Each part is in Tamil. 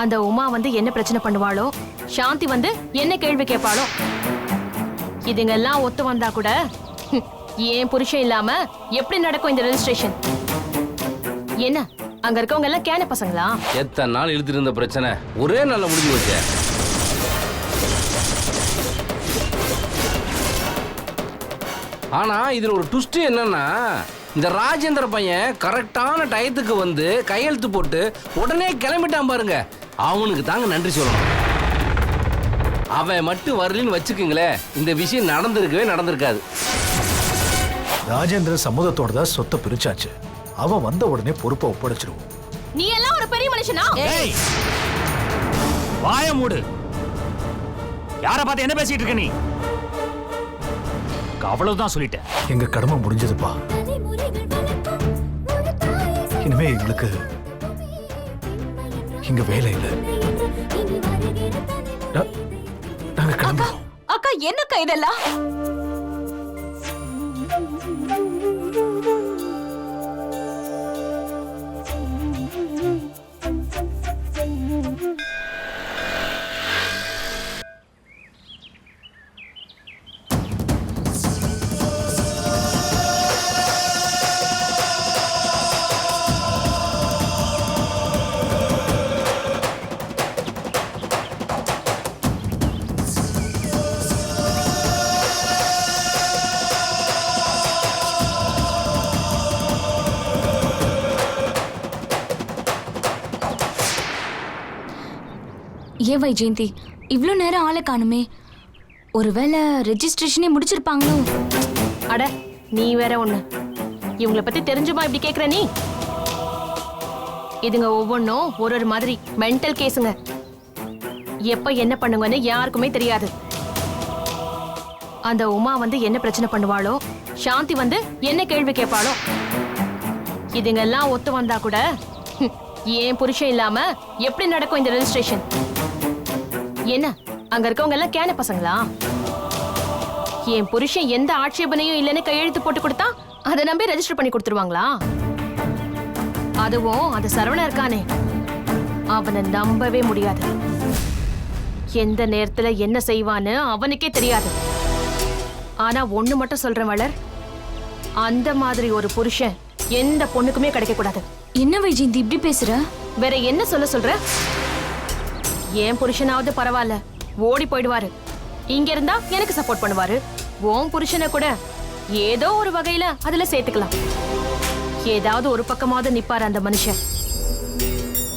அந்த உமா வந்து என்ன பிரச்சனை பண்ணுவாளோ, சாந்தி வந்து என்ன கேள்வி கேட்பாளோ, இதுங்க எல்லாம் ஒத்து வந்தா கூட ஏன் புருஷன் இல்லாம எப்படி நடக்கும் இந்த ரெஜிஸ்ட்ரேஷன்? என்ன அங்க இருக்கவங்க எல்லாம் கேன பசங்களா? எத்தனை நாள் இழுத்துட்டு இருந்த பிரச்சனை ஒரே நாள்ல முடிஞ்சு போச்சு. ஆனா இதுல ஒரு ட்விஸ்ட் என்னன்னா, இந்த ராஜேந்திர பையன் கரெக்டான டயத்துக்கு வந்து கையெழுத்து போட்டு உடனே கிளம்பிட்டான் பாருங்க. அவனுக்கு தாங்க நன்றி சொல்லணும். அவன் மட்டும் வரலன்னு வச்சுக்குங்களேன், இந்த விஷயம் நடந்திருக்காது. ராஜேந்திர சம்மதத்தோட தான் சொத்தை பிரிச்சாச்சு. அவன் வந்த உடனே பொறுப்பை ஒப்படைச்சிருவோம். நீ எல்லாம் ஒரு பெரிய மனுஷனா? வாய மூடு. யார பார்த்து என்ன பேசிட்டு இருக்க நீ? அவ்வளவுதான் சொல்லிட்டேன். எங்க கடமை முடிஞ்சதுப்பா. இனிமே எங்களுக்கு இங்க வேலை இல்லை. நாங்க கிளம்புறோம். அக்கா என்னக்கா இதெல்லாம்? ஏன் வைஜெயந்தி இவ்ளோ நேரம் ஆளை காணுமே? ஒருவேளை ரெஜிஸ்ட்ரேஷனே முடிச்சிருப்பாங்களோ? அட நீ வேற ஒண்ணு. இவங்கள பத்தி தெரிஞ்சுமா இப்படி கேக்குற நீ? இதுங்க ஒவ்வொன்றும் ஒரு மாதிரி மென்டல் கேஸுங்க. எப்ப என்ன பண்ணுங்கன்னு யாருக்குமே தெரியாது. அந்த உமா வந்து என்ன பிரச்சனை பண்ணுவாளோ, சாந்தி வந்து என்ன கேள்வி கேட்பாளோ, இதுங்க எல்லாம் ஒத்து வந்தா கூட ஏன் புருஷன் இல்லாம எப்படி நடக்கும் இந்த ரெஜிஸ்ட்ரேஷன்? என்ன அங்க இருக்கவங்க எல்லாம் கேன பசங்களா? என் புருஷன் எந்த ஆட்சேபனையும் இல்லைன்னு கையெழுத்து போட்டு கொடுத்தா அதை நம்பி ரெஜிஸ்டர் பண்ணி கொடுத்துருவாங்களா? அதுவும் அந்த சரவணன் இருக்கானே, அவனை நம்பவே முடியாது. எந்த நேரத்துல என்ன செய்வான்னு அவனுக்கே தெரியாது. ஆனா ஒண்ணு மட்டும் சொல்றேன் வளர், அந்த மாதிரி ஒரு புருஷன் எந்த பொண்ணுக்குமே கிடைக்க கூடாது. என்ன வைஜெயந்தி இப்படி பேசுற? வேற என்ன சொல்ற? ஏன் புருஷனாவது பரவாயில்ல, ஓடி போயிடுவாரு. இங்க இருந்தா எனக்கு சப்போர்ட் பண்ணுவாரு. உன் புருஷனை கூட ஏதோ ஒரு வகையில அதுல சேர்த்துக்கலாம். ஏதாவது ஒரு பக்கமாவது நிப்பாரு அந்த மனுஷன்.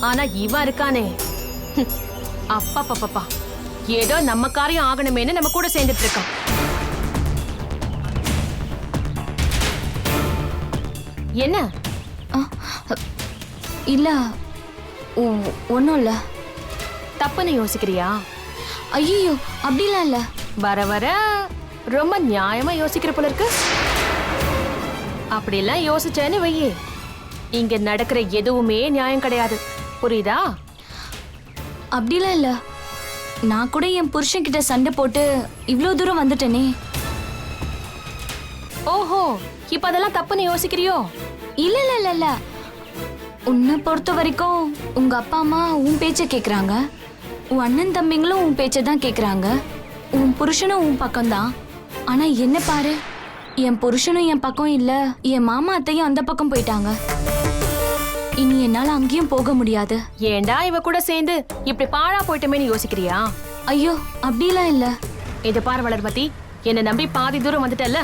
ஆனா இவன் இருக்கானே, அப்பா பாப்பா, ஏதோ நம்ம காரியம் ஆகணுமேனு நம்ம கூட சேர்ந்துட்டு இருக்கான். என்ன? இல்ல ஒன்னும் இல்ல. தப்புன்னு யோசிக்கிறியா? ஐயோ அப்படிலாம் இல்ல. வர வர ரொம்ப நியாயமா யோசிக்கிற போல இருக்கு. அப்படிலாம் யோசிச்சேன்னு வையே, இங்க நடக்கிற எதுவுமே நியாயம் கிடையாது. புரியுதா? அப்படிலாம் இல்ல. நான் கூட என் புருஷன் கிட்ட சண்டை போட்டு இவ்ளோ தூரம் வந்துட்டேனே. ஓஹோ, இப்ப அதெல்லாம் தப்புன்னு யோசிக்கிறியோ? இல்ல இல்ல இல்ல இல்ல. உன்னை பொறுத்த வரைக்கும் உங்க அப்பா அம்மா உன் பேச்ச கேக்குறாங்க, உன் அண்ணன் தம்பிங்களும் உன் பேச்ச தான் கேக்குறாங்க, உன் புருஷனும் உன் பக்கம்தான். ஆனா என்ன பாரு, என் புருஷனும் என் பக்கம் இல்ல, என் மாமா அத்தையும் அந்த பக்கம் போயிட்டாங்க. இனி என்னால அங்கேயும் போக முடியாது. ஏண்டா இவ கூட சேர்ந்து இப்படி பாழா போயிட்டமேன்னு யோசிக்கிறியா? ஐயோ அப்படிலாம் இல்ல. இது பார் வளர்மதி, என்னை நம்பி பாதி தூரம் வந்துட்டல்ல,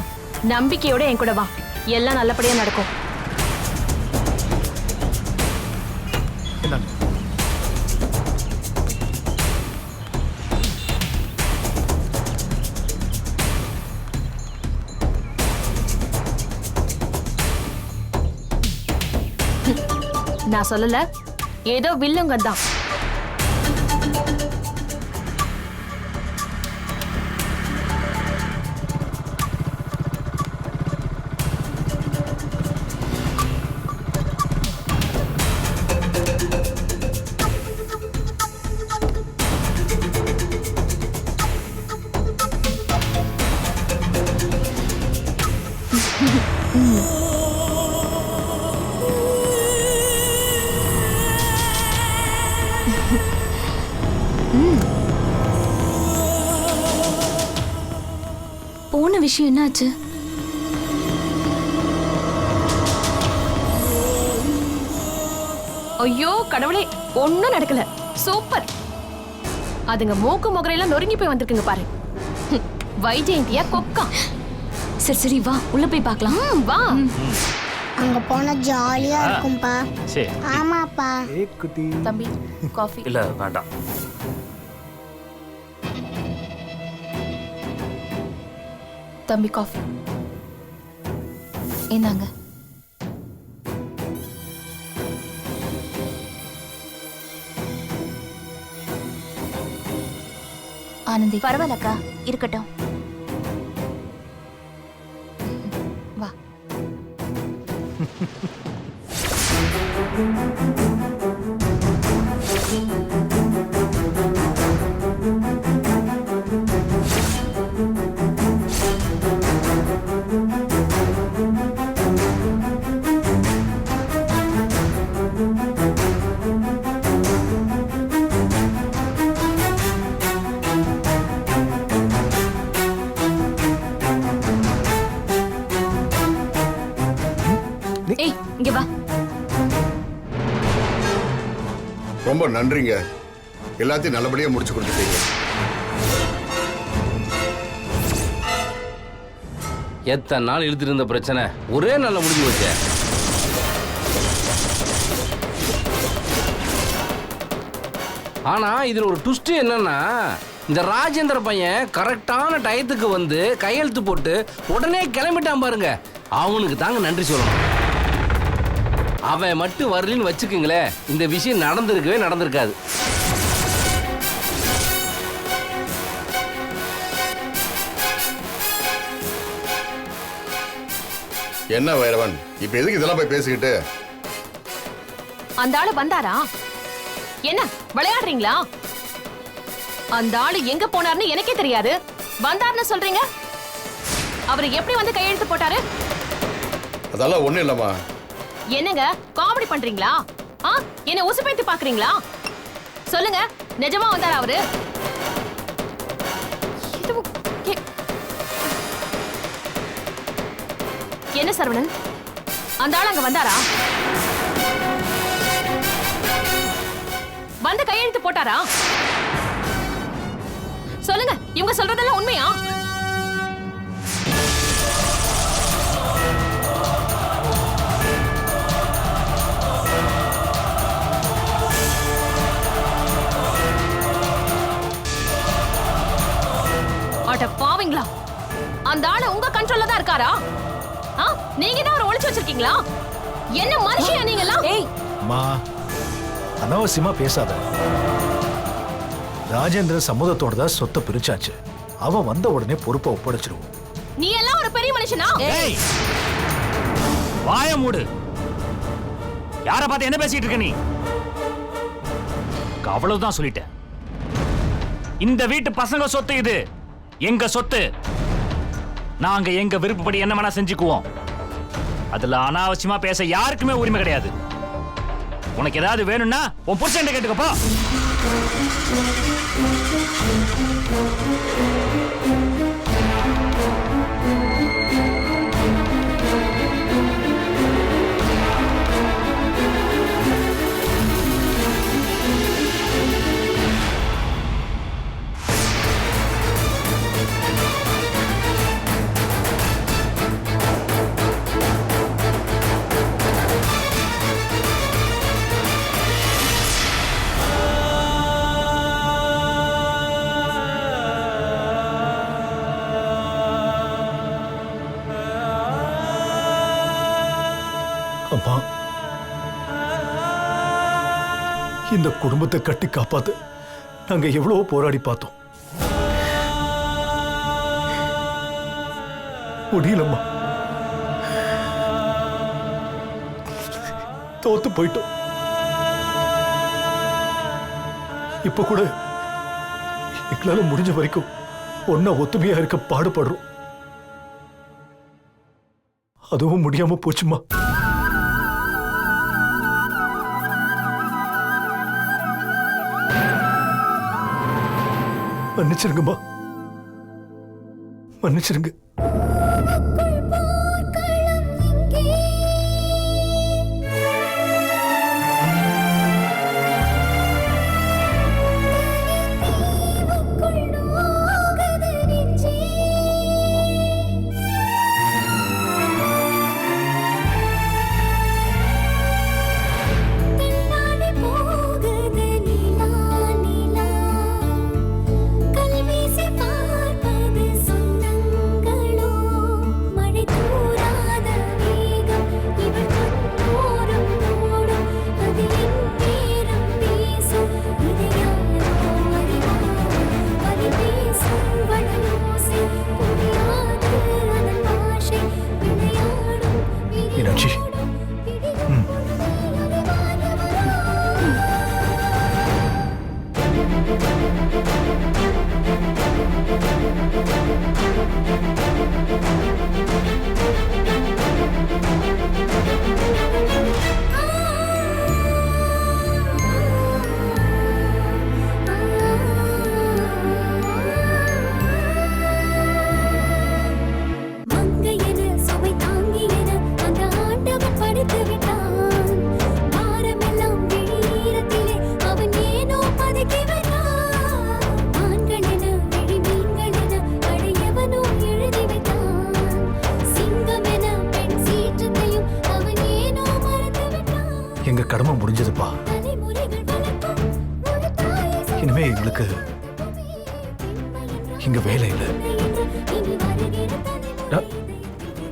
நம்பிக்கையோட என் கூட வா, எல்லாம் நல்லபடியா நடக்கும். நான் சொல்லல, ஏதோ வில்லுங்க தான். போன விஷயம் என்னாச்சு? ஐயோ கடவுளே, ஒண்ணும் நடக்கல. சூப்பர். அதுங்க மூக்கு முகரையெல்லாம் நொறுங்கி போய் வந்திருக்குங்க பாரு. வைஜெயந்தியா கொக்கா. சரி சரி வா உள்ள போய் பார்க்கலாம். வா. அங்க போனா ஜாலியா இருக்கும்பா. சரி. ஆமாப்பா. தம்பி காஃபி. இல்ல வேண்டாம். தம்பி காஃபி. என்னங்க? ஆனந்தி பரவாயில்லக்கா, இருக்கட்டும். வா. ஏய் இங்க வா. ரொம்ப நன்றிங்க, எல்லாத்தையும் நல்லபடியா முடிச்சு கொடுத்துட்டீங்க. எத்தனை நாள் இழுத்துட்டு இருந்த பிரச்சனை ஒரே நாள்ல முடிஞ்சு போச்சு. ஆனா இதுல ஒரு ட்விஸ்ட் என்னன்னா, இந்த ராஜேந்திர பையன் கரெக்டான டயத்துக்கு வந்து கையெழுத்து போட்டு உடனே கிளம்பிட்டான் பாருங்க. அவனுக்கு தாங்க நன்றி சொல்லணும். அவன் மட்டும் வரலின்னு வச்சுக்குங்களேன், இந்த விஷயம் நடந்திருக்காது. என்ன வைரவன், இப்ப எதுக்கு இதெல்லாம் போய் பேசிக்கிட்டு? அந்த ஆளு வந்தாரா? என்ன விளையாடுறீங்களா? அந்த ஆளு எங்க போனார்னு எனக்கே தெரியாது. வந்தார்னு சொல்றீங்க. அவரு எப்படி வந்து கையெழுத்து போட்டாரு? அதெல்லாம் ஒண்ணும் இல்லம்மா. என்னங்க காமெடி பண்றீங்களா? என்ன உசுப்பேத்தி பாக்குறீங்களா? சொல்லுங்க, நிஜமா வந்தாரா அவரு? என்ன சரவணன், அந்த ஆள் அங்க வந்தாரா? வந்து கையெழுத்து போட்டாரா? சொல்லுங்க, இவங்க சொல்றதெல்லாம் உண்மையா? அட பாவீங்களா, அந்த ஆளு உங்க கண்ட்ரோல்ல தான் இருக்காரா? நீங்க தான் அவரை ஒளிச்சு வச்சிருக்கீங்களா? என்ன மனுஷியா நீங்களா? ஏய் அம்மா, அனாவசியமா பேசாத. ராஜேந்திர சம்மதத்தோட தான் சொத்தை பிரிச்சாச்சு. அவன் வந்த உடனே பொறுப்பை ஒப்படைச்சிருவோம். நீ எல்லாம் ஒரு பெரிய மனுஷனா? ஏய் வாய மூடு. யார பார்த்து என்ன பேசிட்டு இருக்க நீ? அவ்வளவுதான் சொல்லிட்டேன். இந்த வீட்டு பசங்க சொத்து இது, எங்க சொத்து. நாங்க எங்க விருப்பப்படி என்ன வேணா செஞ்சுக்குவோம். அதுல அனாவசியமா பேச யாருக்குமே உரிமை கிடையாது. உனக்கு ஏதாவது வேணும்னா உன் புருஷன் கேட்டுக்கப்பா. அம்மா, இந்த குடும்பத்தை கட்டி காப்பாத்து நாங்க எவ்வளவோ போராடி பார்த்தோம். முடியலம்மா, தோத்து போயிட்டோம். இப்ப கூட எங்களால முடிஞ்ச வரைக்கும் ஒன்னா ஒத்துமையா இருக்க பாடுபடுறோம். அதுவும் முடியாம போச்சுமா. மன்னிச்சிருங்கம்மா, மன்னிச்சிருங்க. மீனாட்சி, எங்க கடமை முடிஞ்சதுப்பா. இனிமே எங்களுக்கு இங்க வேலை இல்லை.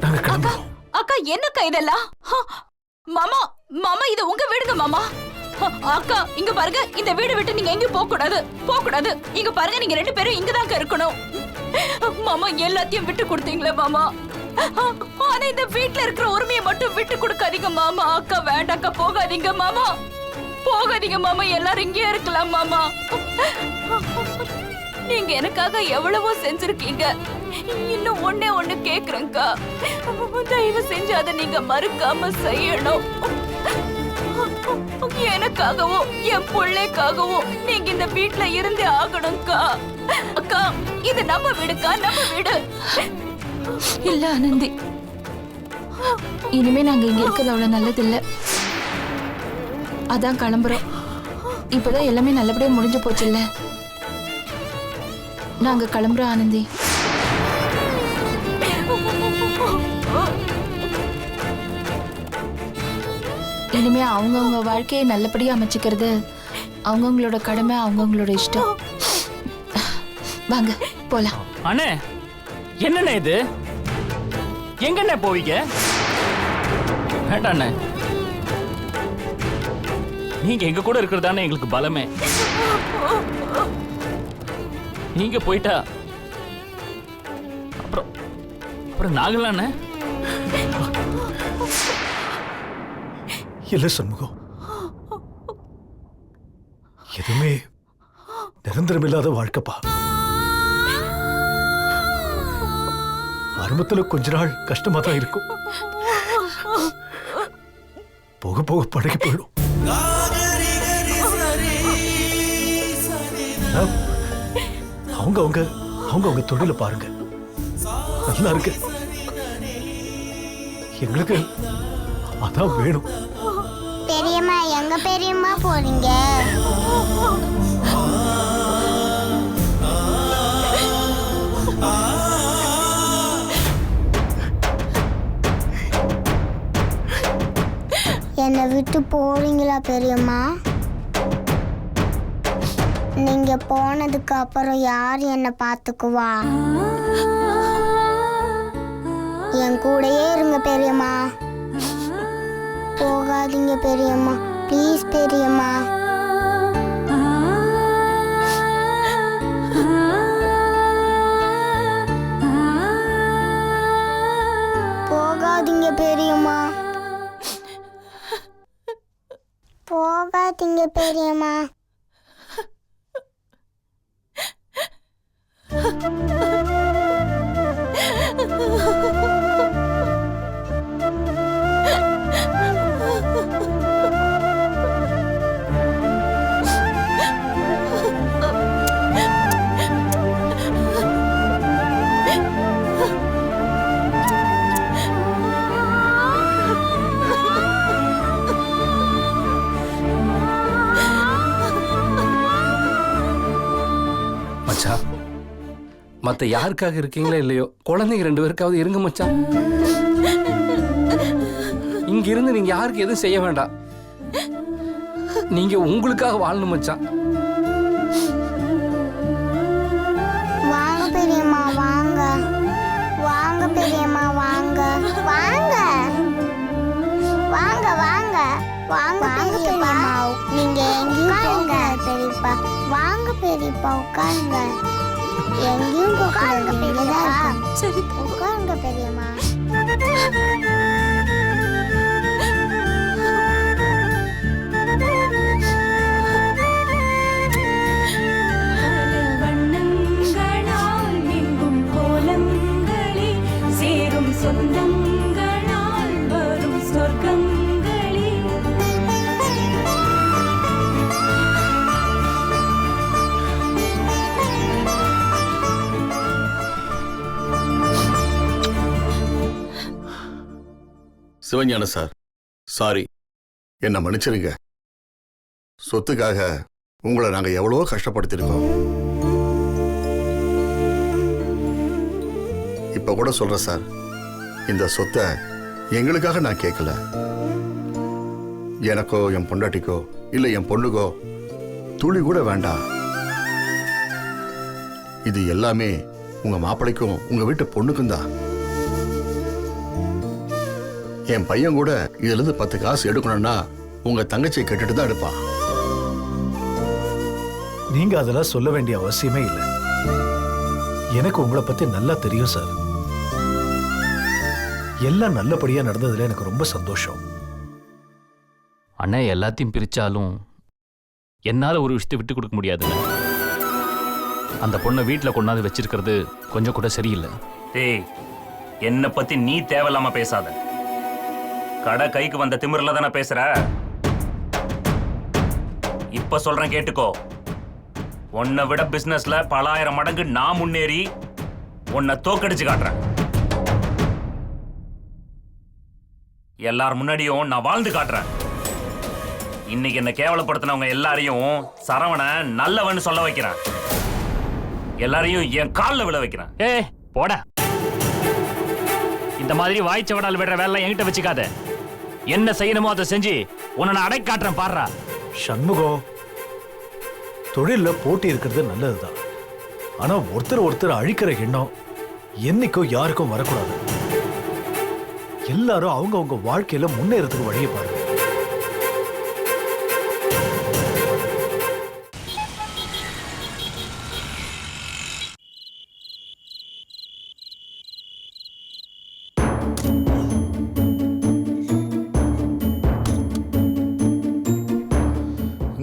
நாங்க கிளம்புறோம். அக்கா என்னக்கா இதெல்லாம்? மாமா மாமா இது உங்க வீடுங்க மாமா. அக்கா இங்க பாருங்க, இந்த வீடு விட்டு நீங்க எங்கேயும் போக கூடாது, போக கூடாது. இங்க பாருங்க, நீங்க 2 பேரும் இங்கதாங்க இருக்கணும். மாமா எல்லாத்தையும் விட்டு கொடுத்தீங்களே மாமா. ஆனா இந்த வீட்ல இருக்கிற உரிமையை மட்டும் விட்டு கொடுக்காதீங்க மாமா. அக்கா வேண்டாக்கா, போகாதீங்க மாமா, போகாதீங்க மாமா. எல்லாரும் இங்கே இருக்கலாம் மாமா. நீங்க எனக்காக எவ்வளவோ செஞ்சிருக்கீங்க. இன்னும் ஒண்ணு கேக்குறேங்கா, தயவு செஞ்சு அதை நீங்க மறுக்காம செய்யணும். எனக்காகவும் என் பிள்ளைக்காகவும் நீங்க இந்த வீட்ல இருந்தே ஆகணும்க்கா. அக்கா இது நம்ம வீடுக்கா, நம்ம வீடு. இல்ல ஆனந்தி, இனிமே நாங்க இங்க இருக்கிறது அவ்வளவு நல்லது இல்ல. அதான் கிளம்புறோம். இப்பதான் எல்லாமே நல்லபடியா முடிஞ்சு போச்சு இல்ல. நாங்க கிளம்புறோம் ஆனந்தி. இனிமே அவங்கவுங்க வாழ்க்கையை நல்லபடியா அமைச்சுக்கிறது அவங்கவுங்களோட கடமை, அவங்கவுங்களோட இஷ்டம். வாங்க போலாம். அண்ணே என்னண்ணே இது? எங்கண்ணே போவீங்க? வேண்டாண்ணே, நீங்க எங்க கூட இருக்கிறதானே எங்களுக்கு பலமே. நீங்க போயிட்டா அப்புறம் அப்புறம் நாங்களாண்ணே. இல்ல சண்முகம், எதுவுமே நிரந்தரம் இல்லாத வாழ்க்கைப்பா. ஆரம்பத்துல கொஞ்ச நாள் கஷ்டமா தான் இருக்கும், போக போக பழகி போயிடும். அவங்க அவங்க அவங்க அவங்க தொழில பாருங்க, நல்லா இருக்கு. எங்களுக்கு அதான் வேணும். பெரியம்மா, எங்க பெரியம்மா போறீங்க? என்னை விட்டு போறீங்களா பெரியம்மா? நீங்க போனதுக்கு அப்புறம் யார் என்ன பாத்துக்குவா? என் கூடயே இருங்க பெரியம்மா, போகாதீங்க பெரியம்மா, ப்ளீஸ் பெரியம்மா. போகாதீங்க பெரியம்மா, போகாதீங்க பெரியம்மா. மச்சான், மத்த யாருக்காக இருக்கீங்களோ இல்லையோ, குழந்தைங்க 2 பேருக்காவது இருங்க மச்சான். இங்க இருந்து நீங்க யாருக்கு எதுவும் செய்ய வேண்டாம். நீங்க உங்களுக்காக வாழணும் மச்சான். வாங்க பெரியம்மா வாங்க, வாங்க பெரியம்மா வாங்க, வாங்க வாங்க வாங்க வாங்க பெரியப்பா, நீங்க எங்கேயும் போங்க பெரியப்பா. வாங்க பெரியப்பா உட்காருங்க, எங்கேயும் போகாதுங்க பெரியப்பா. சரி உட்காருங்க பெரியம்மா. சிவஞான சார், சாரி, என்ன மன்னிச்சிருங்க. சொத்துக்காக உங்களை நாங்க எவ்வளவோ கஷ்டப்படுத்திருக்கோம். இப்ப கூட சொல்றேன் சார், இந்த சொத்தை எங்களுக்காக நான் கேட்கல. எனக்கோ என் பொண்டாட்டிக்கோ இல்ல என் பொண்ணுக்கோ துளி கூட வேண்டாம். இது எல்லாமே உங்க மாப்பிள்ளைக்கும் உங்க வீட்டு பொண்ணுக்கும் தான். என் பையன் கூட இதுல இருந்து 10 காசு எடுக்கணும்னா உங்க தங்கச்சியை கேட்டுட்டு தான் எடுப்பான். நீங்க அதெல்லாம் சொல்ல வேண்டிய அவசியமே இல்லை. எனக்கு உங்களை பத்தி நல்லா தெரியும் சார். எல்லாம் நல்லபடியா நடந்ததுல எனக்கு ரொம்ப சந்தோஷம். அண்ணா எல்லாத்தையும் பிரிச்சாலும் என்னால ஒரு விஷயத்தை விட்டு கொடுக்க முடியாதுங்க. அந்த பொண்ணை வீட்டில் கொண்டாந்து வச்சிருக்கிறது கொஞ்சம் கூட சரியில்லை. டேய், என்னை பத்தி நீ தேவையில்லாம பேசாத. கடை கைக்கு வந்த திமிரில தானே பேசுற. இப்ப சொல்றேன் கேட்டுக்கோ. உன்னை விட பிசினஸ்ல பல ஆயிரம் மடங்கு நான் முன்னேறி உன்னை தோக்கடிச்சு காட்டுறேன். எல்லார் முன்னாடியும் நான் வாழ்ந்து காட்டுறேன். இன்னைக்கு என்ன கேவலப்படுத்தினவங்க எல்லாரையும் சரவண நல்லவன்னு சொல்ல வைக்கிறேன். எல்லாரையும் என் காலில் விழ வைக்கிறேன். போடா, இந்த மாதிரி வாய்ச்சவடால் விடுற வேலை என்கிட்ட வச்சுக்காத. என்ன செய்யணுமோ அதை செஞ்சு உன்னை நான் அடை காட்டுறேன் பாடுறா. சண்முகம், தொழில போட்டி இருக்கிறது நல்லதுதான். ஆனா ஒருத்தர் அழிக்கிற எண்ணம் என்னைக்கும் யாருக்கும் வரக்கூடாது. எல்லாரும் அவங்க வாழ்க்கையில முன்னேறதுக்கு வழியை பாருங்க.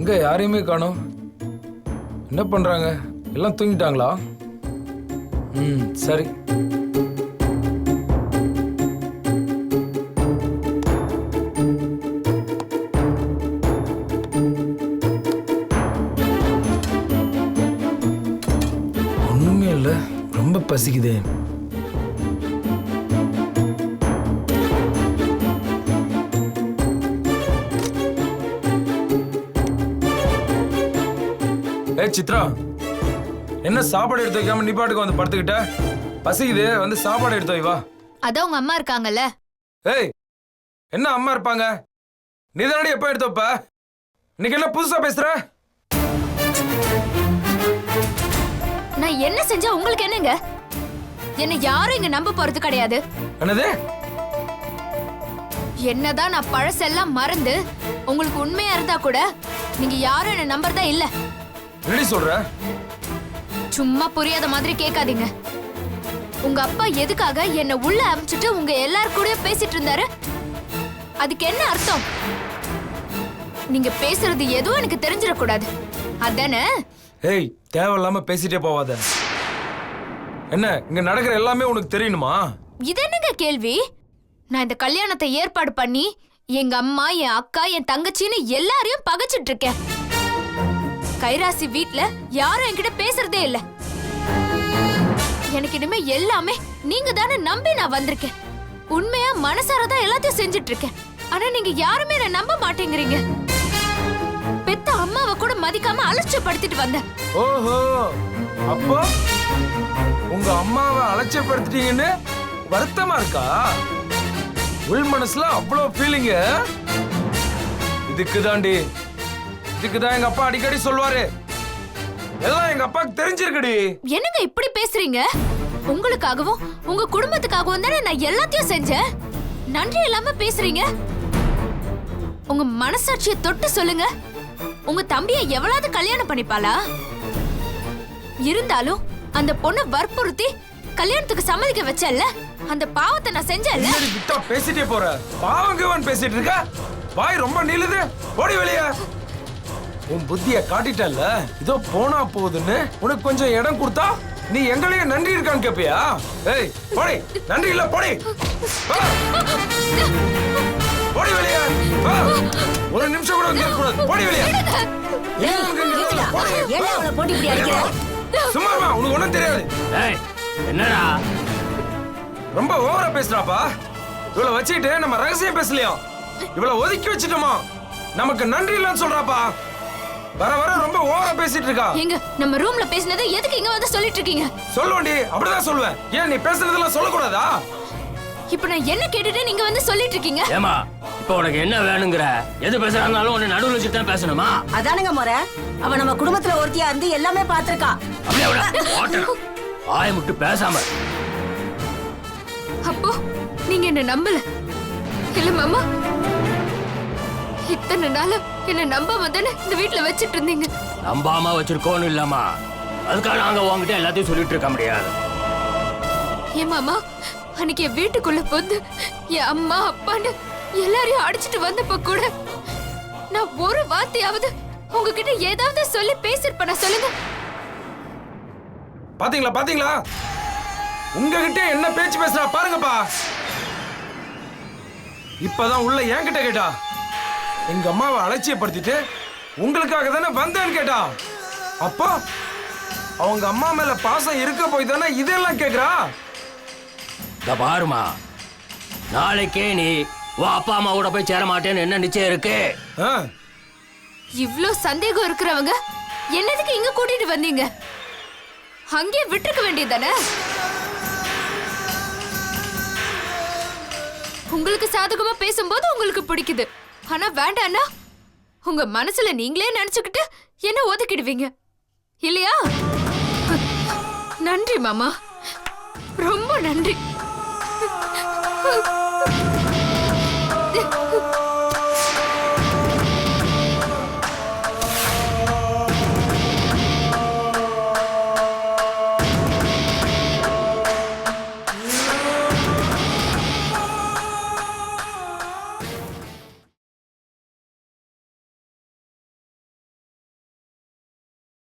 இங்க யாரையுமே காணோம். என்ன பண்றாங்க? எல்லாம் தூங்கிட்டாங்களா? சரி. ஒண்ணுமே இல்லை, ரொம்ப பசிக்குதே. சித்ரா, என்ன சாப்பாடு எடுத்து வைக்காம நீ பாட்டுக்கு வந்து படுத்துக்கிட்ட? பசிக்குது, வந்து சாப்பாடு எடுத்து வை வா. அதான் உங்க அம்மா இருக்காங்கல்ல. ஏய், என்ன அம்மா இருப்பாங்க? நீ தானடி எப்ப எடுத்து வைப்ப? இன்னைக்கு என்ன புதுசா பேசுற? நான் என்ன செஞ்சா உங்களுக்கு என்னங்க? என்ன யாரும் இங்க நம்ப போறது கிடையாது. என்னது? என்னதான் நான் பழசெல்லாம் மறந்து உங்களுக்கு உண்மையா இருந்தா கூட நீங்க யாரும் என்ன நம்பறதா இல்ல. என்னடி சொல்ற? சும்மா புரியாத மாதிரி கேட்காதீங்க. உங்க அப்பா எதுக்காக என்ன உள்ள அனுப்பிச்சிட்டு உங்க எல்லார் கூடயும் பேசிட்டு இருந்தாரு? அதுக்கு என்ன அர்த்தம்? நீங்க பேசுறது எதுவும் எனக்கு தெரிஞ்சிடக்கூடாது, அதானே? ஏய், தேவையில்லாம பேசிட்டே போவாத. என்ன இங்க நடக்கிற எல்லாமே உனக்கு தெரியணுமா? இது என்னங்க கேள்வி? நான் இந்த கல்யாணத்தை ஏற்பாடு பண்ணி எங்க அம்மா, என் அக்கா, என் தங்கச்சின்னு எல்லாரையும் பகைச்சிட்டு இருக்கேன். கைராசி வீட்ல யாரும் என்கிட்ட பேசுறதே இல்ல. எனக்கு இனிமே எல்லாமே நீங்க தானே நம்பி நான் வந்திருக்கேன். உண்மையா மனசாரதான் எல்லாத்தையும் செஞ்சுட்டு இருக்கேன். ஆனா நீங்க யாருமே என்ன நம்ப மாட்டேங்கிறீங்க. பெத்த அம்மாவை கூட மதிக்காம அலட்சியப்படுத்திட்டு வந்தேன். ஓஹோ, அப்போ உங்க அம்மாவை அலட்சியப்படுத்திட்டீங்கன்னு வருத்தமா இருக்கா? உள் மனசுல அவ்வளவு ஃபீலிங்க. இதுக்குதான் எங்க அப்பா அடிக்கடி சொல்வாரு, எல்லாம் எங்க அப்பாக்கு தெரிஞ்சிருக்குடி. என்னங்க இப்படி பேசுறீங்க? உங்களுக்காகவும் உங்க குடும்பத்துக்காகவும் தானே நான் எல்லாத்தையும் செஞ்சேன். நன்றி இல்லாம பேசுறீங்க. உங்க மனசாட்சியை தொட்டு சொல்லுங்க, உங்க தம்பிய எவ்வளவு கல்யாணம் பண்ணிப்பாளா? இருந்தாலும் அந்த பொண்ணை வற்புறுத்தி கல்யாணத்துக்கு சம்மதிக்க வச்சல்ல, அந்த பாவத்தை நான் செஞ்சேன்ல. என்னடி விட்டா பேசிட்டே போற? பாவங்கவன் பேசிட்டு இருக்க, வாய் ரொம்ப நீளுது. ஓடி வெளியே. உன் புத்திய காட்டிட்டல்ல, இதோ போனா போகுதுன்னு உனக்கு கொஞ்சம் இடம் கொடுத்தா நீ எங்களையே நன்றி இருக்கான்னு கேப்பியா? ஏய் போடி, நன்றி இல்ல போடி. வா. போடி வெளியே. வா. ஒரு நிமிஷம் கூட இங்க இருக்க கூடாது. போடி வெளியே. சும்மா வா, உனக்கு ஒண்ணும் தெரியாது. என்னடா ரொம்ப ஓவரா பேசுறாப்பா. இவளை வச்சுக்கிட்டு நம்ம ரகசியம் பேசலையா? இவளை ஒதுக்கி வச்சுட்டோமா? நமக்கு நன்றி இல்லைன்னு சொல்றாப்பா. வர வர ரொம்ப ஓவரா பேசிட்டு இருக்கா. எங்க நம்ம ரூம்ல பேசினதை எதுக்கு இங்க வந்து சொல்லிட்டு இருக்கீங்க? சொல்லுவேன்டி, அப்படிதான் சொல்லுவேன். ஏன் நீ பேசுறதெல்லாம் சொல்லக்கூடாதா? இப்ப நான் என்ன கேட்டுட்டு நீங்க வந்து சொல்லிட்டு இருக்கீங்க? ஏமா இப்போ உனக்கு என்ன வேணுங்கிற? எது பேசுறாங்கனாலும் உன்னை நடுவுல வச்சுட்டு தான் பேசணுமா? அதானுங்க முறை. அவ நம்ம குடும்பத்துல ஒருத்தியா இருந்து எல்லாமே பாத்திருக்கா. அப்படியே விட ஆய முட்டு பேசாம. அப்போ நீங்க என்ன நம்பல இல்ல மாமா? இத்தனை நாள என்ன நம்பாம தானே இந்த வீட்டுல வச்சிட்டு இருந்தீங்க. நம்பாம வச்சிருக்கோன்னு இல்லாமா, அதுக்காக நாங்க உங்ககிட்ட எல்லாத்தையும் சொல்லிட்டு இருக்க முடியாது. ஏன் மாமா, அன்னைக்கு என் வீட்டுக்குள்ள வந்து என் அம்மா அப்பான்னு எல்லாரையும் அடிச்சிட்டு வந்தப்ப கூட நான் ஒரு வார்த்தையாவது உங்ககிட்ட ஏதாவது சொல்லி பேசிருப்பேனா சொல்லுங்க? பாத்தீங்களா பாத்தீங்களா, உங்ககிட்ட என்ன பேச்சு பேசுறா பாருங்கப்பா. இப்பதான் உள்ள என்கிட்ட கேட்டா, எங்க அம்மாவை அலட்சியப்படுத்திட்டு உங்களுக்காக தானே வந்தேன்னு கேட்டா. அப்போ அவங்க அம்மா மேல பாசம் இருக்க போய் தானே இதெல்லாம் கேக்குறா. பாருமா, நாளைக்கே நீ உன் அப்பா அம்மா கூட போய் சேர மாட்டேன்னு என்ன நிச்சயம் இருக்கு? இவ்ளோ சந்தேகம் இருக்கிறவங்க என்னதுக்கு இங்க கூட்டிட்டு வந்தீங்க? அங்கே விட்டுருக்க வேண்டியதானே? உங்களுக்கு சாதகமா பேசும்போது உங்களுக்கு பிடிக்குது, ஆனா வேண்டான்னா உங்க மனசுல நீங்களே நினைச்சுக்கிட்டு என்ன ஒதுக்கிடுவீங்க இல்லையா? நன்றி மாமா, ரொம்ப நன்றி.